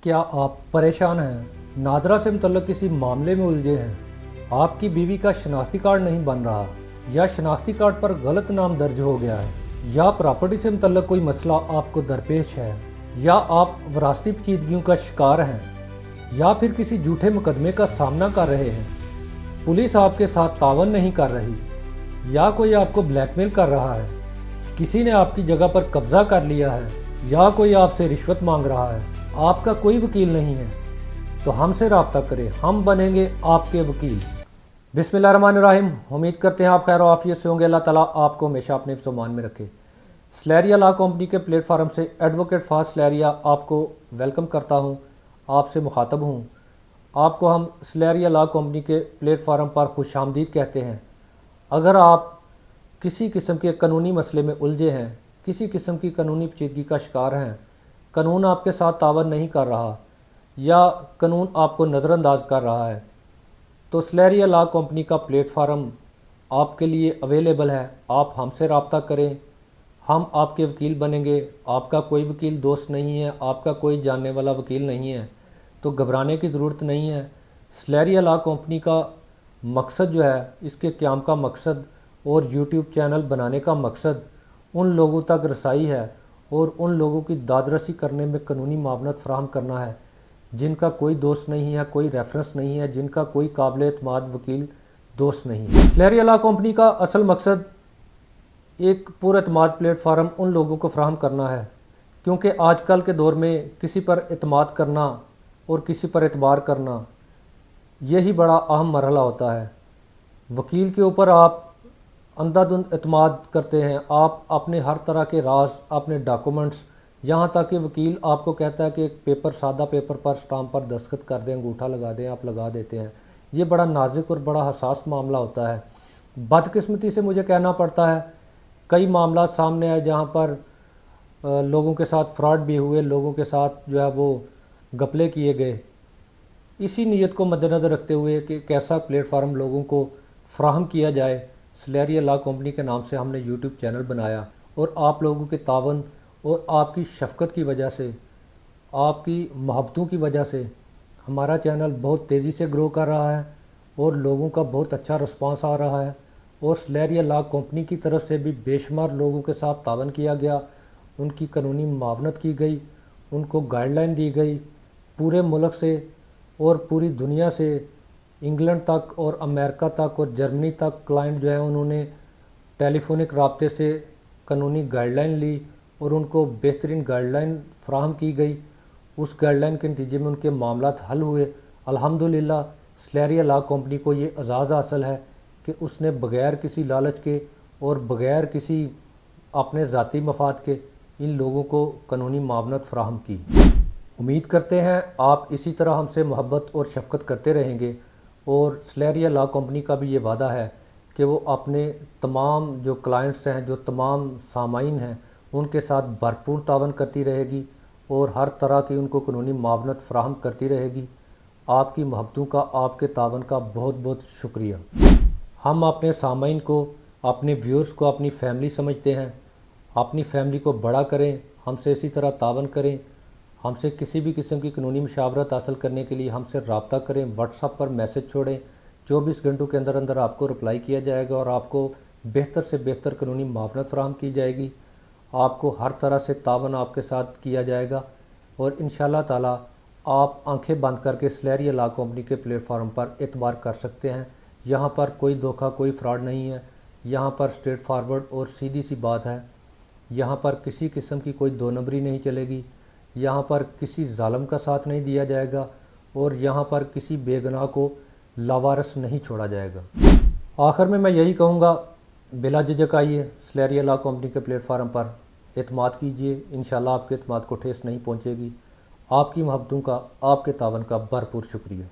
क्या आप परेशान हैं? नादरा से मुतल्लिक किसी मामले में उलझे हैं? आपकी बीवी का शनाख्ती कार्ड नहीं बन रहा, या शनाख्ती कार्ड पर गलत नाम दर्ज हो गया है, या प्रॉपर्टी से मुतल्लिक कोई मसला आपको दरपेश है, या आप विरासती पेचीदगियों का शिकार हैं, या फिर किसी झूठे मुकदमे का सामना कर रहे हैं, पुलिस आपके साथ तावन नहीं कर रही, या कोई आपको ब्लैकमेल कर रहा है, किसी ने आपकी जगह पर कब्जा कर लिया है, या कोई आपसे रिश्वत मांग रहा है, आपका कोई वकील नहीं है, तो हमसे रब्ता करें, हम बनेंगे आपके वकील। बिस्मिल्लाहिर्रहमानिर्रहीम। उम्मीद करते हैं आप खैर आफियत से होंगे। अल्लाह ताला आपको हमेशा अपने हिफ्ज़-ओ-मान में रखे। स्लेरिया लॉ कंपनी के प्लेटफार्म से एडवोकेट फाज स्लेरिया आपको वेलकम करता हूं, आपसे मुखातब हूं। आपको हम स्लेरिया लॉ कंपनी के प्लेटफार्म पर खुशामदीद कहते हैं। अगर आप किसी किस्म के कानूनी मसले में उलझे हैं, किसी किस्म की कानूनी पेचीदगी का शिकार हैं, कानून आपके साथ तावन नहीं कर रहा, या कानून आपको नज़रअंदाज कर रहा है, तो स्लेरिया लॉ कंपनी का प्लेटफार्म आपके लिए अवेलेबल है। आप हमसे रब्ता करें, हम आपके वकील बनेंगे। आपका कोई वकील दोस्त नहीं है, आपका कोई जानने वाला वकील नहीं है, तो घबराने की ज़रूरत नहीं है। स्लेरिया लॉ कंपनी का मकसद जो है, इसके क़याम का मकसद और यूट्यूब चैनल बनाने का मकसद उन लोगों तक रसाई है और उन लोगों की दादरसी करने में कानूनी मावनत फराहम करना है जिनका कोई दोस्त नहीं है, कोई रेफरेंस नहीं है, जिनका कोई काबिल एतमाद वकील दोस्त नहीं है। स्लेरिया लॉ कंपनी का असल मकसद एक पुरएतमाद प्लेटफार्म उन लोगों को फराहम करना है, क्योंकि आजकल के दौर में किसी पर एतमाद करना और किसी पर एतबार करना यही बड़ा अहम मरहला होता है। वकील के ऊपर आप अंधाधुंध एतमाद करते हैं, आप अपने हर तरह के राज, अपने डॉक्यूमेंट्स, यहाँ तक कि वकील आपको कहता है कि एक पेपर, सादा पेपर पर स्टाम्प पर दस्तखत कर दें, अंगूठा लगा दें, आप लगा देते हैं। ये बड़ा नाजुक और बड़ा हसास मामला होता है। बदकिस्मती से मुझे कहना पड़ता है, कई मामला सामने आए जहाँ पर लोगों के साथ फ्रॉड भी हुए, लोगों के साथ जो है वो घपले किए गए। इसी नीयत को मद्देनज़र रखते हुए कि कैसा प्लेटफार्म लोगों को फ्राहम किया जाए, स्लेरिया लॉ कंपनी के नाम से हमने यूट्यूब चैनल बनाया। और आप लोगों के तावन और आपकी शफ़क़त की वजह से, आपकी मोहब्बतों की वजह से हमारा चैनल बहुत तेज़ी से ग्रो कर रहा है और लोगों का बहुत अच्छा रिस्पांस आ रहा है। और स्लेरिया लॉ कंपनी की तरफ से भी बेशुमार लोगों के साथ तावन किया गया, उनकी कानूनी मुआवनत की गई, उनको गाइडलाइन दी गई। पूरे मुल्क से और पूरी दुनिया से, इंग्लैंड तक और अमेरिका तक और जर्मनी तक क्लाइंट जो है उन्होंने टेलीफोनिक राब्ते से कानूनी गाइडलाइन ली और उनको बेहतरीन गाइडलाइन फ्राहम की गई। उस गाइडलाइन के नतीजे में उनके मामलात हल हुए। अल्हम्दुलिल्लाह स्लेरिया लॉ कंपनी को ये एजाज़ हासिल है कि उसने बग़ैर किसी लालच के और बग़ैर किसी अपने ज़ाती मफाद के इन लोगों को कानूनी मावनत फ़राहम की। उम्मीद करते हैं आप इसी तरह हमसे मोहब्बत और शफ़क़त करते रहेंगे। और स्लेरिया लॉ कंपनी का भी ये वादा है कि वो अपने तमाम जो क्लाइंट्स हैं, जो तमाम सामाइन हैं, उनके साथ भरपूर तावन करती रहेगी और हर तरह की उनको कानूनी मावनत फ़राहम करती रहेगी। आपकी मोहब्बतों का, आपके तावन का बहुत बहुत शुक्रिया। हम अपने सामाइन को, अपने व्यूअर्स को अपनी फ़ैमिली समझते हैं। अपनी फ़ैमिली को बड़ा करें, हमसे इसी तरह तावन करें। हमसे किसी भी किस्म की कानूनी मशावरत हासिल करने के लिए हमसे रब्ता करें। व्हाट्सएप पर मैसेज छोड़ें, 24 घंटों के अंदर अंदर आपको रिप्लाई किया जाएगा और आपको बेहतर से बेहतर कानूनी मुआवनत फराहम की जाएगी। आपको हर तरह से तावन आपके साथ किया जाएगा और इंशाअल्लाह ताला आप आंखें बंद करके स्लेरिया लॉ कंपनी के प्लेटफार्म पर एतबार कर सकते हैं। यहाँ पर कोई धोखा, कोई फ्रॉड नहीं है। यहाँ पर स्ट्रेट फॉरवर्ड और सीधी सी बात है। यहाँ पर किसी किस्म की कोई दो नंबरी नहीं चलेगी। यहाँ पर किसी जालिम का साथ नहीं दिया जाएगा और यहाँ पर किसी बेगुनाह को लावारिस नहीं छोड़ा जाएगा। आखिर में मैं यही कहूँगा, बिला झिझक आइए स्लेरिया लॉ कंपनी के प्लेटफार्म पर एतमाद कीजिए। इंशाअल्लाह आपके एतमाद को ठेस नहीं पहुँचेगी। आपकी मोहब्बतों का, आपके तावन का भरपूर शुक्रिया।